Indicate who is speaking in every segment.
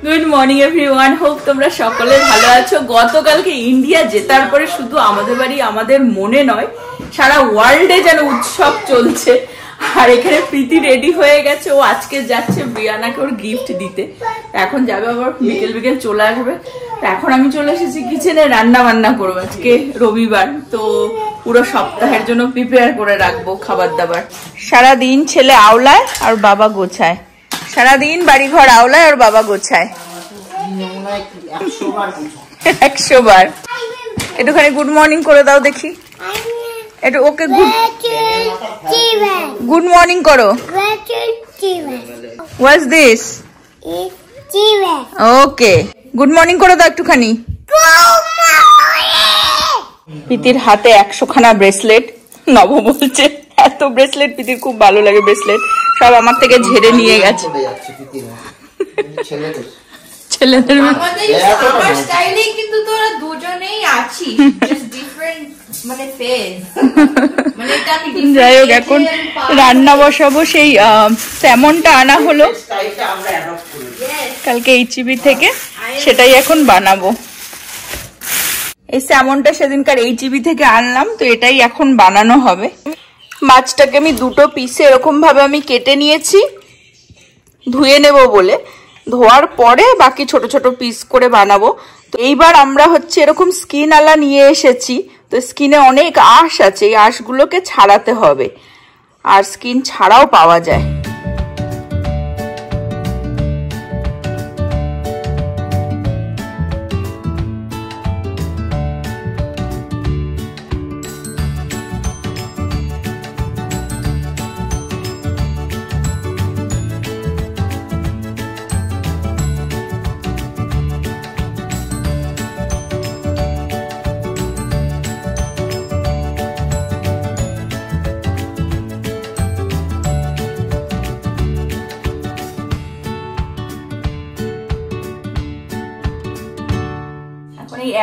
Speaker 1: Good morning everyone, hope তোমরা সকলে ভালো আছো। গতকালকে ইন্ডিয়া জেতার পরে শুধু আমাদের বাড়ি আমাদের মনে নয়, সারা ওয়ার্ল্ডে যেন উৎসব চলছে। আর এখানে প্রীতি রেডি হয়ে গেছে, ও আজকে যাচ্ছে ব্রিয়ানাকে ওর গিফট দিতে। এখন যাবে, আবার বিকেল বিকেল চলে আসবে। এখন আমি চলে এসেছি কিচেনে, রান্না বান্না করবো। আজকে রবিবার, তো পুরো সপ্তাহের জন্য প্রিপেয়ার করে রাখবো খাবার দাবার। সারাদিন ছেলে আওলায় আর বাবা গোছায়, সারাদিন বাড়ি ঘর আওলায় আর বাবা গোছায় 100 বার। একটুখানি গুড মর্নিং করে দাও দেখি, একটু ওকে গুড মর্নিং করো। What's this? Okay, good morning করে দাও একটুখানি। প্রীতির হাতে 100 খানা ব্রেসলেট। নব বলছে এত ব্রেসলেট প্রীতির খুব ভালো লাগে, ব্রেসলেট সব আমার থেকে ঝেড়ে নিয়ে গেছে। ছেলেদের কিন্তু তোরা দুজনেই আছিস, যাই হোক, এখন রান্না বসাবো। সেই স্যামনটা আনা হলো কালকে HEB থেকে, সেটাই এখন বানাবো। এই স্যামনটা সেদিনকার HEB থেকে আনলাম, তো এটাই এখন বানানো হবে। মাছটাকে আমি দুটো পিসে এরকম ভাবে আমি কেটে নিয়েছি, ধুয়ে নেব বলে। ধোয়ার পরে বাকি ছোট ছোট পিস করে বানাবো। তো এইবার আমরা হচ্ছে এরকম স্কিন আলা নিয়ে এসেছি। তো স্কিনে অনেক আঁশ আছে, এই আঁশগুলোকে ছাড়াতে হবে, আর স্কিন ছাড়াও পাওয়া যায়।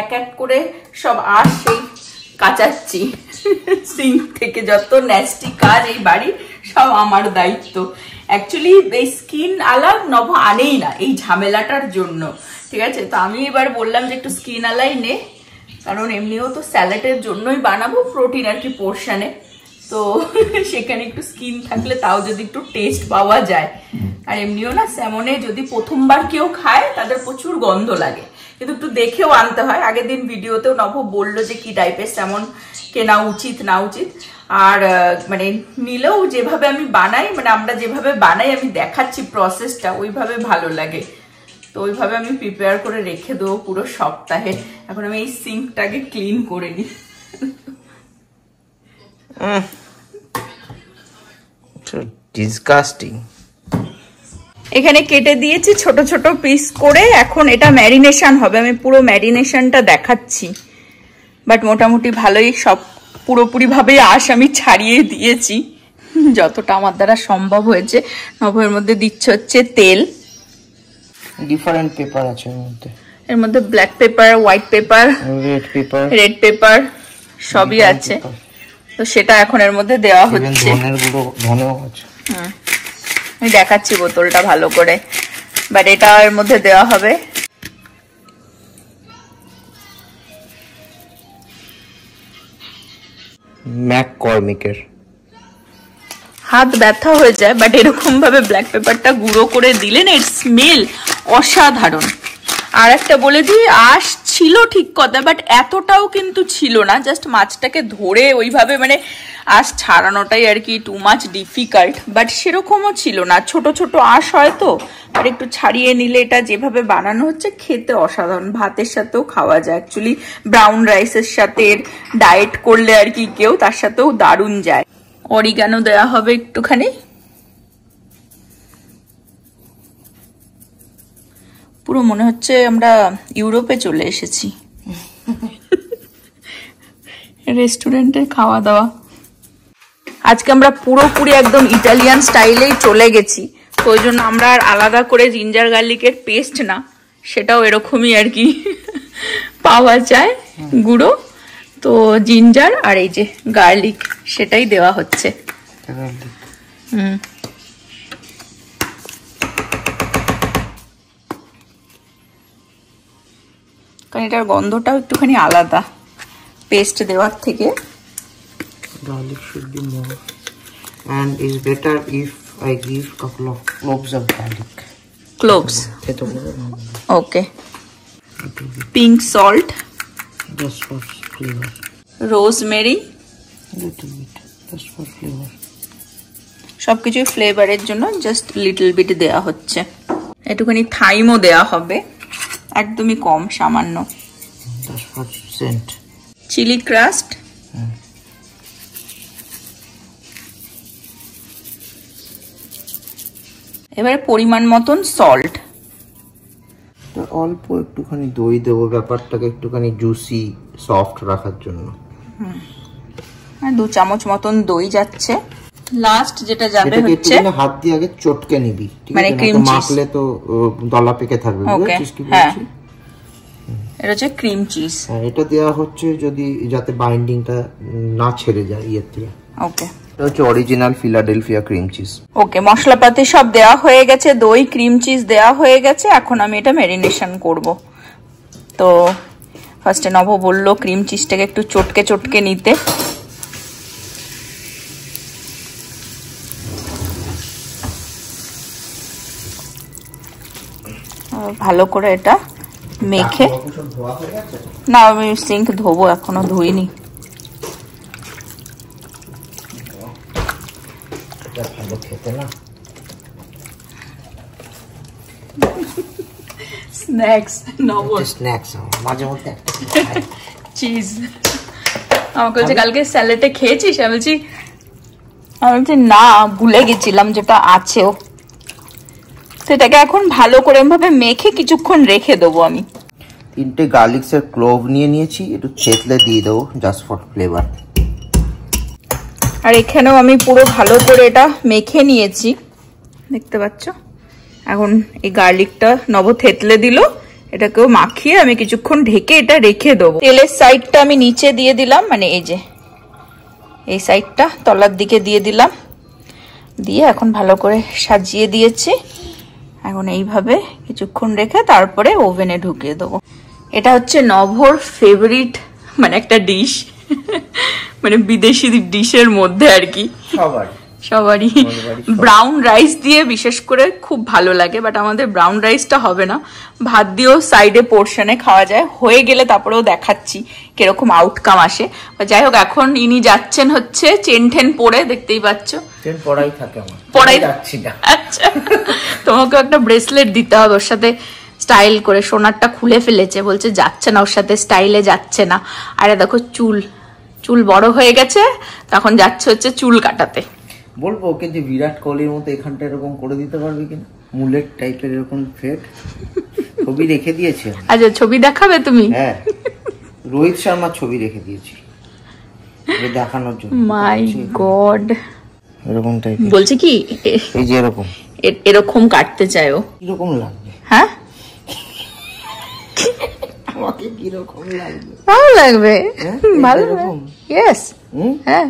Speaker 1: এক এক করে সব আঁশ সেই কাচাচ্ছি সিঙ্ক থেকে। যত ন্যাস্টি কাজ এই বাড়ির সব আমার দায়িত্ব। অ্যাকচুয়ালি এই স্কিন আলা নভ আনেই না এই ঝামেলাটার জন্য, ঠিক আছে। তো আমি এবার বললাম যে একটু স্কিন আলাই নে, কারণ এমনিও তো স্যালাডের জন্যই বানাবো, প্রোটিন আর কি পোর্শনে। তো সেখানে একটু স্কিন থাকলে তাও যদি একটু টেস্ট পাওয়া যায়। আর এমনিও না স্যামনে যদি প্রথমবার কেউ খায় তাদের প্রচুর গন্ধ লাগে, কিন্তু একটু দেখেও আনতে হয়। আগের দিন ভিডিওতেও নভ বললো যে কি টাইপের স্যামন কেনা উচিত না উচিত। আর মানে নিলেও যেভাবে আমি বানাই, মানে আমরা যেভাবে বানাই আমি দেখাচ্ছি প্রসেসটা, ওইভাবে ভালো লাগে। তো ওইভাবে আমি প্রিপেয়ার করে রেখে দেবো পুরো সপ্তাহে। এখন আমি এই সিঙ্কটাকে ক্লিন করে নিই।
Speaker 2: ডিসগাস্টিং।
Speaker 1: এখানে কেটে দিয়েছি ছোট ছোট পিস করে। এখন এটা ম্যারিনেশন হবে, আমি পুরো ম্যারিনেশনটা দেখাচ্ছি। বাট মোটামুটি ভালোই, সব পুরোপুরি ভাবে আঁশ আমি ছাড়িয়ে দিয়েছি যতটা আমার দ্বারা সম্ভব হয়েছে। নভের মধ্যে দিচ্ছে হচ্ছে তেল,
Speaker 2: ডিফারেন্ট পেপার আছে
Speaker 1: এর মধ্যে black pepper, white paper, red paper সবই আছে। তো সেটা এখন এর মধ্যে দেওয়া হচ্ছে। আমি দেখাচ্ছি বোতলটা ভালো করে, বাট এটা এর মধ্যে দেওয়া হবে।
Speaker 2: ম্যাককর্মিকের
Speaker 1: হাত ব্যথা হয়ে যায়, বাট এরকম ভাবে ব্ল্যাক পেপারটা গুঁড়ো করে দিলে না, এর স্মেল অসাধারণ। আর একটা বলে দিই, আঁশ ছিল ঠিক কথা, বাট এতটাও কিন্তু ছিল না। জাস্ট মাছটাকে ধরে ওইভাবে মানে আঁশ ছাড়ানোটাই আর কি টু মাচ ডিফিকাল্ট, বাট সেরকমও ছিল না। ছোট ছোট আঁশ হয় তো, আর একটু ছাড়িয়ে নিলে এটা যেভাবে বানানো হচ্ছে খেতে অসাধারণ। ভাতের সাথেও খাওয়া যায়, অ্যাকচুয়ালি ব্রাউন রাইসের সাথে ডায়েট করলে আর কি কেউ, তার সাথেও দারুণ যায়। অরিগানো দেওয়া হবে একটুখানি। পুরো মনে হচ্ছে আমরা ইউরোপে চলে এসেছি, রেস্টুরেন্টে খাওয়া দাওয়া। আজকে আমরা পুরোপুরি একদম ইটালিয়ান স্টাইলেই চলে গেছি। তো ওই জন্য আমরা আর আলাদা করে জিঞ্জার গার্লিকের পেস্ট না, সেটাও এরকমই আর কি পাওয়া যায় গুঁড়ো। তো জিঞ্জার আর এই যে গার্লিক সেটাই দেওয়া হচ্ছে। কারণ এটার গন্ধটাও একটুখানি আলাদা পেস্ট দেওয়ার থেকে।
Speaker 2: Garlic should be more, and it's better if I give couple of cloves of garlic.
Speaker 1: Cloves. Okay. Pink salt.
Speaker 2: Just for flavor.
Speaker 1: Rosemary.
Speaker 2: Little bit, just for flavor.
Speaker 1: সবকিছু ফ্লেভারের জন্য জাস্ট লিটল বিট দেয়া হচ্ছে। একটুখানি থাইমও দেয়া হবে, একদমই কম, সামান্য।
Speaker 2: Just for scent.
Speaker 1: Chilli crust. এবারে পরিমাণ মতন সল্ট।
Speaker 2: অল্প একটুখানি দই দেবো ব্যাপারটাকে একটুখানি জুসি সফট রাখার জন্য।
Speaker 1: 2 চামচ মতন দই যাচ্ছে। লাস্ট যেটা যাবে হচ্ছে
Speaker 2: হাত দিয়ে আগে চটকে নিবি, ঠিক
Speaker 1: মানে
Speaker 2: আছে,
Speaker 1: ক্রিম চিজ।
Speaker 2: মাখলে তো দলা পেকে থাকবে, বুঝছিস কি বলছি?
Speaker 1: এটা হচ্ছে ক্রিম চিজ।
Speaker 2: হ্যাঁ, এটা দেয়া হচ্ছে যদি যাতে বাইন্ডিংটা না ছেড়ে যায় ইয়ের থেকে।
Speaker 1: ওকে,
Speaker 2: এটা হচ্ছে অরিজিনাল ফিলাডেলফিয়া ক্রিম চিজ।
Speaker 1: ওকে, মশলাপাতি সব দেওয়া হয়ে গেছে, দই ক্রিম চিজ দেওয়া হয়ে গেছে। এখন আমি এটা ম্যারিনেশন করব। তো ফার্স্টে নভ বললো ক্রিম চিজটাকে একটু চটকে চটকে নিতে। ভালো করে এটা মেখে, না আমি সিঙ্ক ধোবো, এখনো ধুইনি। স্ন্যাক্স
Speaker 2: মাঝে মধ্যে
Speaker 1: চিজ আমাকে বলছে কালকে স্যালাডে খেয়েছিস? আমি বলছি না, ভুলে গেছিলাম যেটা আছেও। তো এটাকে এখন ভালো করে ভাবে মেখে কিছুক্ষণ রেখে দেবো। আমি
Speaker 2: 3টে গার্লিক্স এর ক্লোভ নিয়ে নিয়েছি, একটু ছেঁচলে দিয়ে দেবো জাস্ট ফর ফ্লেভার।
Speaker 1: আর এখানেও আমি পুরো ভালো করে এটা মেখে নিয়েছি, দেখতে পাচ্ছ। এখন এই গার্লিকটা নব থেতলে দিল, এটাকেও মাখিয়ে আমি কিছুক্ষণ ঢেকে এটা রেখে দেবো। তেলের সাইডটা আমি নিচে দিয়ে দিলাম, মানে এই যে এই সাইডটা তলার দিকে দিয়ে দিলাম, দিয়ে এখন ভালো করে সাজিয়ে দিয়েছি। এখন এইভাবে কিছুক্ষণ রেখে তারপরে ওভেনে ঢুকিয়ে দেবো। এটা হচ্ছে নভর ফেভারিট, মানে একটা ডিশ, মানে বিদেশি ডিশের মধ্যে আর কি সবারই। ব্রাউন রাইস দিয়ে বিশেষ করে খুব ভালো লাগে, বাট আমাদের ব্রাউন রাইসটা হবে না, ভাত দিয়েও সাইডে পোর্শনে খাওয়া যায়। হয়ে গেলে তারপরেও দেখাচ্ছি কিরকম আউটকাম আসে। যাই হোক, এখন ইনি যাচ্ছেন হচ্ছে চেন টেন পরে, দেখতেই পাচ্ছ
Speaker 2: পড়াই থাকে আমার,
Speaker 1: পড়াই যাচ্ছি না। আচ্ছা, তোমাকে একটা ব্রেসলেট দিতে হবে ওর সাথে স্টাইল করে। সোনারটা খুলে ফেলেছে, বলছে যাচ্ছে না ওর সাথে স্টাইলে, যাচ্ছে না। আরে দেখো চুল বড় হয়ে গেছে, তখন যাচ্ছে হচ্ছে চুল কাটাতে।
Speaker 2: বলবো ওকে যে বিরাট কোহলির মতো এখানটা এরকম করে দিতে পারবে কিনা, মুলেট টাইপের এরকম ফেড। ছবি রেখে দিয়েছে।
Speaker 1: আচ্ছা, ছবি দেখাবে তুমি?
Speaker 2: হ্যাঁ, রোহিত শর্মার ছবি রেখে দিয়েছি দেখানোর জন্য।
Speaker 1: মাই গড,
Speaker 2: এরকম টাইপ
Speaker 1: বলছে কি
Speaker 2: এই যে
Speaker 1: এরকম কাটতে চায় ও।
Speaker 2: কিরকম লাগবে?
Speaker 1: হ্যাঁ,
Speaker 2: আমাকে কিরকম লাগবে?
Speaker 1: ভালো লাগবে, ভালো লাগবে। ইয়েস, হ্যাঁ,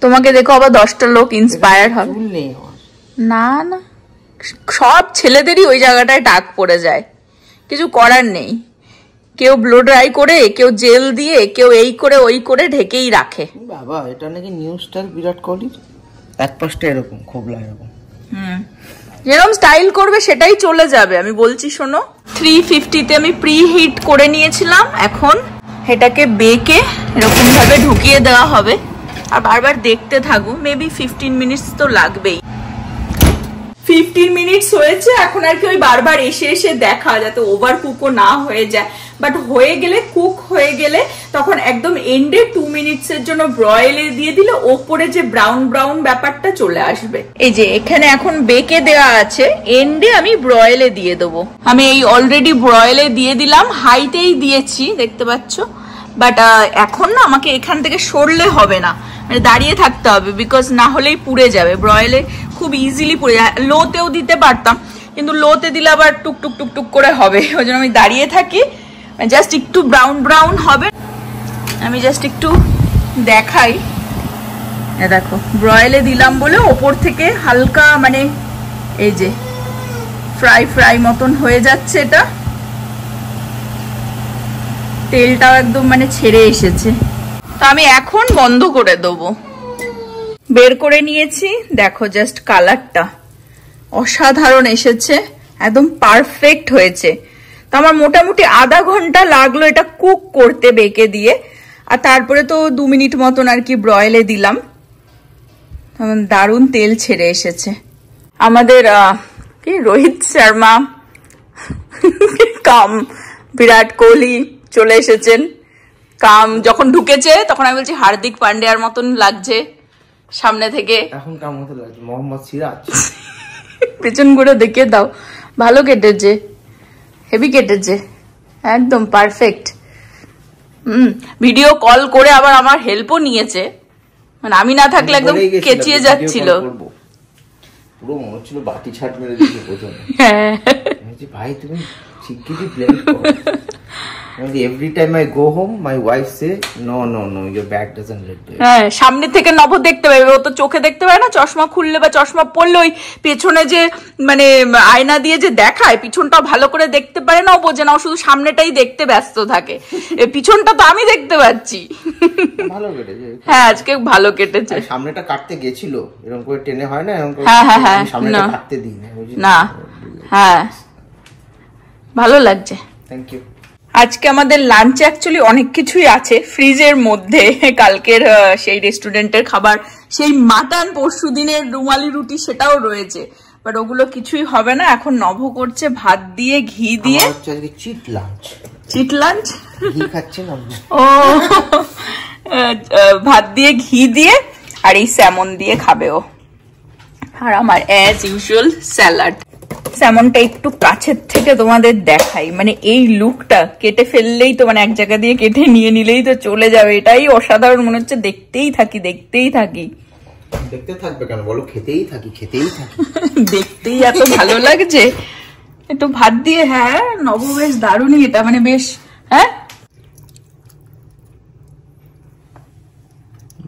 Speaker 1: তোমাকে দেখো আবার 10টা লোক ইন্সপায়ার হবে। না না, সব ছেলেদেরই ওই জায়গাটায় টাক পড়ে যায়, কিছু করার নেই। কেউ ব্লো ড্রাই করে, কেউ জেল দিয়ে, কেউ এই করে ওই করে ঢেকেই রাখে।
Speaker 2: বাবা, এটা নাকি নিউ স্টাইল বিরাট কোহলির, এক পাশটা এরকম খোবলা এরকম।
Speaker 1: যেরকম স্টাইল করবে সেটাই চলে যাবে, আমি বলছি শোনো। 350-তে আমি প্রি হিট করে নিয়েছিলাম। এখন এটাকে বেকে এরকম ভাবে ঢুকিয়ে দেওয়া হবে, আর বারবার দেখতে থাকবো। মেবি 15 মিনিটস তো লাগবেই। 15 মিনিটস হয়েছে, এখন আর কি ওই বারবার এসে এসে দেখা, যাতে ওভার কুকও না হয়ে যায়। বাট হয়ে গেলে, কুক হয়ে গেলে তখন একদম এন্ডে 2 মিনিটসের জন্য ব্রয়েলে দিয়ে দিলে ওপরে যে ব্রাউন ব্রাউন ব্যাপারটা চলে আসবে। এই যে এখানে এখন বেকে দেওয়া আছে, এন্ডে আমি ব্রয়েলে দিয়ে দেবো। আমি এই অলরেডি ব্রয়েলে দিয়ে দিলাম, হাইতেই দিয়েছি দেখতে পাচ্ছ। বাট এখন না আমাকে এখান থেকে সরলে হবে না, মানে দাঁড়িয়ে থাকতে হবে, বিকজ না হলেই পুড়ে যাবে। ব্রয়েলে খুব ইজিলি পুড়ে যায়। লোতেও দিতে পারতাম, কিন্তু লোতে দিলে আবার টুকটুক টুকটুক করে হবে, ওই জন্য আমি দাঁড়িয়ে থাকি। জাস্ট একটু ব্রাউন ব্রাউন হবে, আমি জাস্ট একটু দেখাই। দেখো, ব্রয়েলে দিলাম বলে ওপর থেকে হালকা, মানে এই যে ফ্রাই মতন হয়ে যাচ্ছে। এটা তেলটাও একদম মানে ছেড়ে এসেছে। তো আমি এখন বন্ধ করে দেবো। বের করে নিয়েছি, দেখো জাস্ট কালারটা অসাধারণ এসেছে, একদম পারফেক্ট হয়েছে। তো আমার মোটামুটি আধা ঘন্টা লাগলো এটা কুক করতে বেকে দিয়ে, আর তারপরে তো 2 মিনিট মতন আর কি ব্রয়েলে দিলাম। দারুণ তেল ছেড়ে এসেছে। আমাদের কি রোহিত শর্মা কাম বিরাট কোহলি চলে এসেছেন। কাম যখন ঢুকেছে তখন আমি বলছি হার্দিক পান্ডিয়ার মতন লাগছে সামনে থেকে,
Speaker 2: এখন কার মতো লাগছে মোহাম্মদ সিরাজ।
Speaker 1: পেছন করে দেখিয়ে দাও, ভালো কেটেছে, হেভি কেটেছে, একদম পারফেক্ট। ভিডিও কল করে আবার আমার হেল্পও নিয়েছে, মানে আমি না থাকলে একদম কেচিয়ে যাচ্ছিল।
Speaker 2: পুরো মনে হচ্ছিল বাতি ছাট মেরে দিয়েছে প্রথমে। হ্যাঁ ভাই তুমি শিগগিরই ব্লেন্ড করো। Every time I go home, my wife say, no, your back doesn't look good.
Speaker 1: হ্যাঁ, সামনে থেকে নব দেখতে পাবে, ও তো চোখে দেখতে পায় না। চশমা খুললে বা চশমা পরলে ওই পেছনে যে মানে আয়না দিয়ে যে দেখায়, পিছনটাও ভালো করে দেখতে পারে না, ও বোঝে না, ও শুধু সামনেটাই দেখতে ব্যস্ত থাকে। পিছনটা তো আমি দেখতে পাচ্ছি।
Speaker 2: ভালো কেটেছে।
Speaker 1: হ্যাঁ, আজকে ভালো কেটেছে।
Speaker 2: সামনেটা কাটতে গেছিল, এরকম করে টেনে হয় না, এরকম করে সামনেটা কাটতে দিই
Speaker 1: না। হ্যাঁ, ভালো লাগছে।
Speaker 2: Thank you.
Speaker 1: আজকে আমাদের লাঞ্চে অ্যাকচুয়ালি অনেক কিছুই আছে ফ্রিজের মধ্যে। কালকের সেই রেস্টুরেন্টের খাবার, সেই মাটন, পরশু দিনের রুমালি রুটি, সেটাও রয়েছে, বাট ওগুলো কিছুই হবে না। এখন নভ করছে ভাত দিয়ে ঘি দিয়ে।
Speaker 2: Cheat lunch.
Speaker 1: চিট লাঞ্চ
Speaker 2: ঘি খাচ্ছে না
Speaker 1: ও, ভাত দিয়ে ঘি দিয়ে আর এই স্যামন দিয়ে খাবে ও। আর আমার অ্যাজ ইউজুয়াল স্যালাড। স্যামনটা একটু কাছের থেকে তোমাদের দেখাই, মানে এই লুকটা কেটে ফেললেই তো, মানে এক জায়গা দিয়ে কেটে নিয়ে নিলেই তো চলে যাবে। এটাই অসাধারণ মনে হচ্ছে, দেখতেই থাকি।
Speaker 2: দেখতে থাকবে কেন বলো, খেতেই থাকি।
Speaker 1: দেখতেই এত ভালো লাগছে। একটু ভাত দিয়ে, হ্যাঁ নব বেশ দারুণই এটা, মানে বেশ। হ্যাঁ,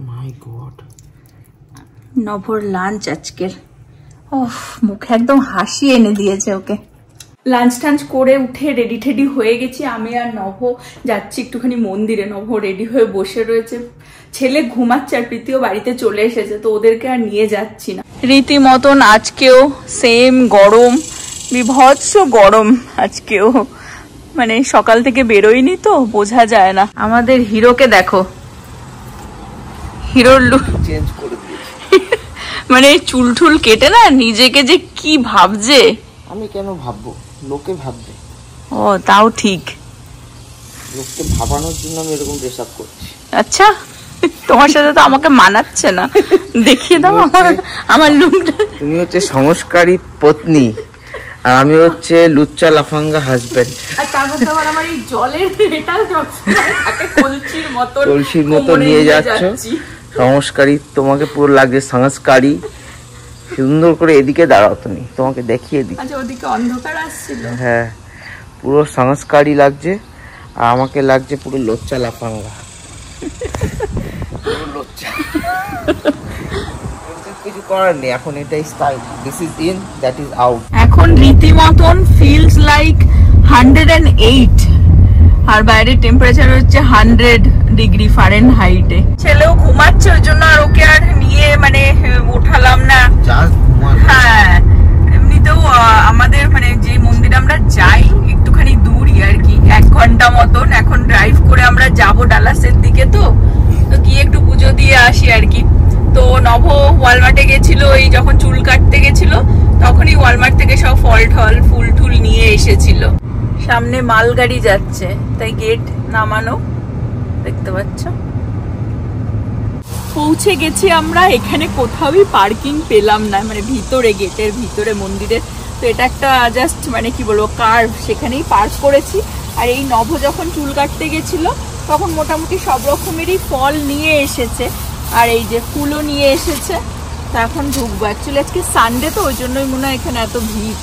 Speaker 2: মাই গড,
Speaker 1: নভর লাঞ্চ আজকের। মুখে একদম হাসি এনে দিয়েছে ওকে। লাঞ্চ টাঞ্চ করে উঠে রেডি টেডি হয়ে গেছি। আমি আর নভ যাচ্ছি একটুখানি মন্দিরে। নভ রেডি হয়ে বসে রয়েছে, ছেলে ঘুমাচ্ছে, আর প্রীতিও বাড়িতে চলে এসেছে, তো ওদেরকে আর নিয়ে যাচ্ছি না। রীতিমতন আজকেও সেম গরম, বিভৎস গরম আজকেও, মানে সকাল থেকে বেরোয়নি তো বোঝা যায় না। আমাদের হিরোকে দেখো, হিরোর লুক
Speaker 2: চেঞ্জ করে
Speaker 1: মানে চুল টুল কেটে না নিজেকে যে কি ভাবছে।
Speaker 2: আমি কেন ভাববো, লোকে ভাববে।
Speaker 1: ও তাও ঠিক,
Speaker 2: লোককে ভাবানোর জন্য আমি এরকম ড্রেস আপ করছি।
Speaker 1: আচ্ছা, তোমার সাথে তো আমাকে মানাচ্ছে না, দেখিয়ে দাও আমার লুকটা।
Speaker 2: তুমি হচ্ছে সংস্কারী পত্নী, আর আমি হচ্ছে লুচ্চা লাফাঙ্গা হাজবেন্ড।
Speaker 1: আর তার মধ্যে আবার আমার এই জলের এটা কলসির মতো
Speaker 2: নিয়ে যাচ্ছি। সংস্কারী তোমাকে পুরো লাগছে সংস্কারী। সুন্দর করে এদিকে দাঁড়াও, তুমি তোমাকে দেখিয়ে দিই।
Speaker 1: আচ্ছা, ওদিকে অন্ধকার আসছিল।
Speaker 2: হ্যাঁ, পুরো সংস্কারী লাগছে, আর আমাকে লাগছে পুরো লোচ্চা লাফাঙ্গা। কিছু করার নেই, এখন এটাই style. This is in, that is out.
Speaker 1: এখন রীতিমতন ফিলস লাইক 108, আর বাইরের টেম্পারেচার হচ্ছে 100 ডিগ্রি ফারেনহাইটে। ছেলেও ঘুমাচ্ছে, ওই জন্য আর ওকে আর নিয়ে মানে উঠালাম না। হ্যাঁ, এমনিতেও আমাদের মানে যে মন্দিরে আমরা যাই একটুখানি দূরই আর কি, 1 ঘন্টা মতন। এখন ড্রাইভ করে আমরা যাবো ডালাসের দিকে, তো গিয়ে একটু পুজো দিয়ে আসি আর কি। তো নভ ওয়ালমার্টে গেছিল, এই যখন চুল কাটতে গেছিল তখনই ওয়ালমার্ট থেকে সব ফল ঠল ফুল টুল নিয়ে এসেছিল। সামনে মালগাড়ি যাচ্ছে, তাই গেট নামানো, দেখতে পাচ্ছ। পৌঁছে গেছি আমরা। এখানে কোথাওই পার্কিং পেলাম না, মানে ভিতরে, গেটের ভিতরে মন্দিরের। তো এটা একটা জাস্ট মানে কি বলবো কার্ভ, সেখানেই পার্ক করেছি। আর এই নভ যখন চুল কাটতে গেছিল তখন মোটামুটি সব রকমেরই ফল নিয়ে এসেছে, আর এই যে ফুলও নিয়ে এসেছে। তো এখন ঢুকবো। অ্যাকচুয়ালি আজকে সানডে, তো ওই জন্যই মনে হয় এখানে এত ভিড়।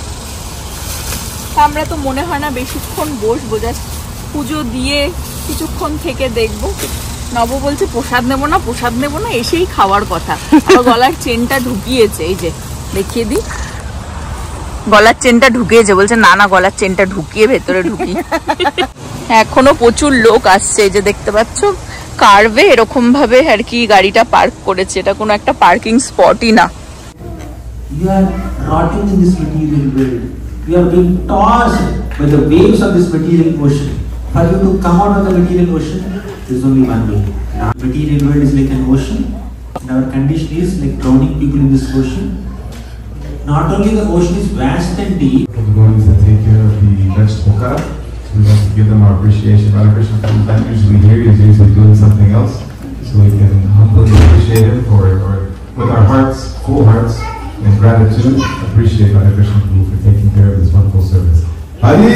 Speaker 1: আমরা তো মনে হয় না বেশিক্ষণ বসবো, জাস্ট পুজো দিয়ে কিছুক্ষণ থেকে দেখবো। নব বলছে প্রসাদ নেবো না, এসেই খাওয়ার কথা। গলার চেনটা ঢুকিয়েছে, এই যে দেখিয়ে দিই, গলার চেনটা ঢুকিয়েছে, বলছে না না গলার চেনটা ঢুকিয়ে ভেতরে ঢুকি। এখনো প্রচুর লোক আসছে, এই যে দেখতে পাচ্ছ কার্ভে এরকম ভাবে আর কি গাড়িটা পার্ক করেছে, এটা কোনো একটা পার্কিং স্পটই না।
Speaker 3: You are rotting in this material world. You are being tossed by the waves of this material ocean. For you to come out of the material ocean, there is only one way. The material world is like an ocean, and our condition is like drowning people in this ocean. Not only the ocean is vast and deep.
Speaker 4: We're going to take care of the vegetable cut. So we want to give them our appreciation. Our Krishna is not usually here, he's usually doing something else. So we can humbly appreciate him or with our hearts, full hearts, in gratitude, appreciate Hare Krishna Guru for taking care of this wonderful service. Hari!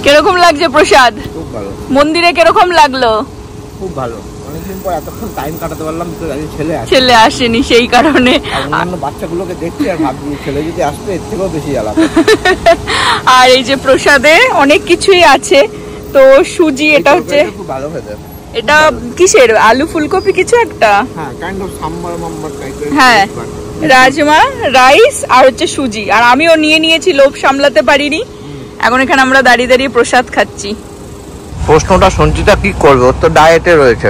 Speaker 1: কিরকম লাগছে প্রসাদ?
Speaker 2: খুব ভালো।
Speaker 1: মন্দিরে কিরকম লাগলো?
Speaker 2: খুব ভালো, অনেকদিন পর এতক্ষণ টাইম কাটাতে পারলাম।
Speaker 1: ছেলে আসেনি সেই কারণে,
Speaker 2: অন্যান্য বাচ্চাগুলোকে দেখছি আর ভাবছি ছেলে যদি আসবে এর থেকেও বেশি আলাদা।
Speaker 1: আর এই যে প্রসাদে অনেক কিছুই আছে, তো সুজি, এটা হচ্ছে
Speaker 2: খুব ভালো খেতে।
Speaker 1: এটা কিসের, আলু ফুলকপি কিছু একটা,
Speaker 2: হ্যাঁ কাইন্ড অফ সাম্বার মাম্বার টাইপের।
Speaker 1: হ্যাঁ রাজমা রাইস আর হচ্ছে সুজি। আর আমিও নিয়ে নিয়েছি, লোভ সামলাতে পারিনি। এখন এখানে আমরা দাঁড়িয়ে দাঁড়িয়ে প্রসাদ খাচ্ছি।
Speaker 2: প্রশ্নটা সঞ্চিতা কি করবে, ওর তো ডায়েটে রয়েছে।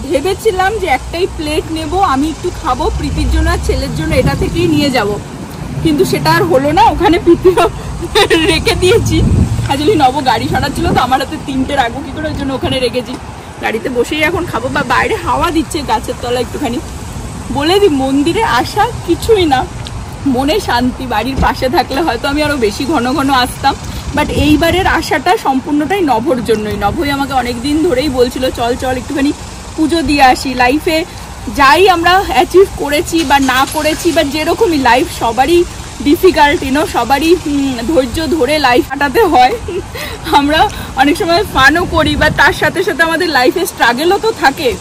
Speaker 1: ভেবেছিলাম যে একটাই প্লেট নেব, আমি একটু খাবো, প্রীতির জন্য আর ছেলের জন্য এটা থেকেই নিয়ে যাব, কিন্তু সেটা আর হলো না। ওখানে প্রীতিও রেখে দিয়েছি। আসলে নব গাড়ি সরাচ্ছিল তো আমার হাতে তিনটে রাখবো কি করে, ওই জন্য ওখানে রেখেছি। গাড়িতে বসেই এখন খাবো, বা বাইরে হাওয়া দিচ্ছে গাছের তলা একটুখানি। বলে দি মন্দিরে আসা কিছুই না, মনে শান্তি। বাড়ির পাশে থাকলে হয়তো আমি আরো বেশি ঘন ঘন আসতাম, বাট এইবারের আশাটা সম্পূর্ণটাই নভর জন্যই। নভই আমাকে অনেকদিন ধরেই বলছিল চল চল একটুখানি পুজো দিয়ে আসি। লাইফে যাই আমরা অ্যাচিভ করেছি বা না করেছি, বা যেরকমই লাইফ সবারই ডিফিকাল্ট, সবারই ধৈর্য ধরে লাইফ কাটাতে হয়। আমরা অনেক সময় ফানও করি, বা তার সাথে সাথে আমাদের লাইফে স্ট্রাগলও তো থাকে।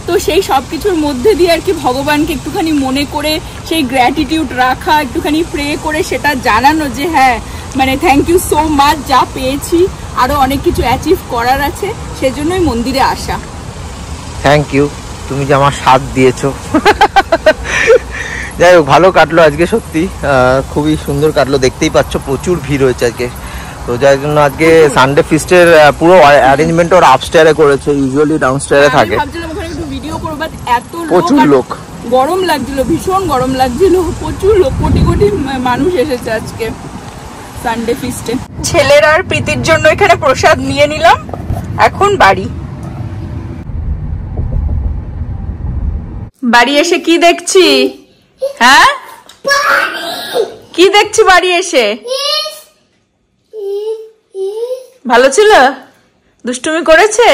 Speaker 1: তো সেই সব কিছুর মধ্যে দিয়ে আর কি ভগবানকে একটুখানি মনে করে সেই গ্র্যাটিটিউড রাখা, একটুখানি প্রে করে সেটা জানানো যে হ্যাঁ মানে থ্যাংক ইউ সো মাচ, যা পেয়েছি আরো অনেক কিছু অ্যাচিভ করার আছে, সেজন্যই মন্দিরে আসা।
Speaker 2: থ্যাংক ইউ, তুমি যে আমার সাথ দিয়েছো। যাই হোক ভালো কাটলো আজকে, সত্যি খুবই সুন্দর কাটলো। দেখতেই পাচ্ছ প্রচুর ভিড় হয়েছে আজকে, তো যার জন্য আজকে সানডে ফিস্টের পুরো অ্যারেঞ্জমেন্ট ওর আপস্টেয়ারে করেছে, ইউজুয়ালি ডাউনস্টেয়ারে থাকে।
Speaker 1: ভাবছিলাম ওখানে একটু ভিডিও করব, বাট এত
Speaker 2: প্রচুর লোক,
Speaker 1: গরম লাগছিল, ভীষণ গরম লাগছিল, প্রচুর লোক, কোটি কোটি মানুষ এসেছে আজকে সানডে ফিস্টে। ছেলের আর প্রীতির জন্য এখানে প্রসাদ নিয়ে নিলাম, এখন বাড়ি। বাড়ি এসে কি দেখছি? হ্যাঁ কি দেখছি বাড়ি এসে? ভালো ছিল? দুষ্টুমি করেছে?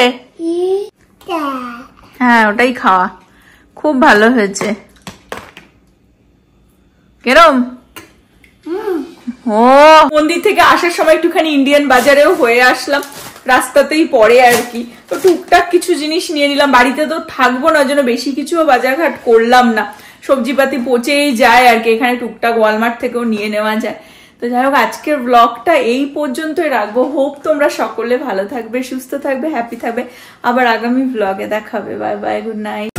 Speaker 1: হ্যাঁ ওটাই খাওয়া, খুব ভালো হয়েছে। কেরম? ও মন্দির থেকে আসার সময় একটুখানি ইন্ডিয়ান বাজারেও হয়ে আসলাম, রাস্তাতেই পড়ে আর কি। তো টুকটাক কিছু জিনিস নিয়ে নিলাম, বাড়িতে তো থাকবো না, জন্য বেশি কিছু বাজারঘাট করলাম না, সবজিপাতি পচেই যায় আর কি, এখানে টুকটাক ওয়ালমার্ট থেকেও নিয়ে নেওয়া যায়। তো যাই হোক আজকের ব্লগটা এই পর্যন্তই রাখবো। হোপ তোমরা সকলে ভালো থাকবে, সুস্থ থাকবে, হ্যাপি থাকবে। আবার আগামী ব্লগে দেখাবে। Bye bye, good night.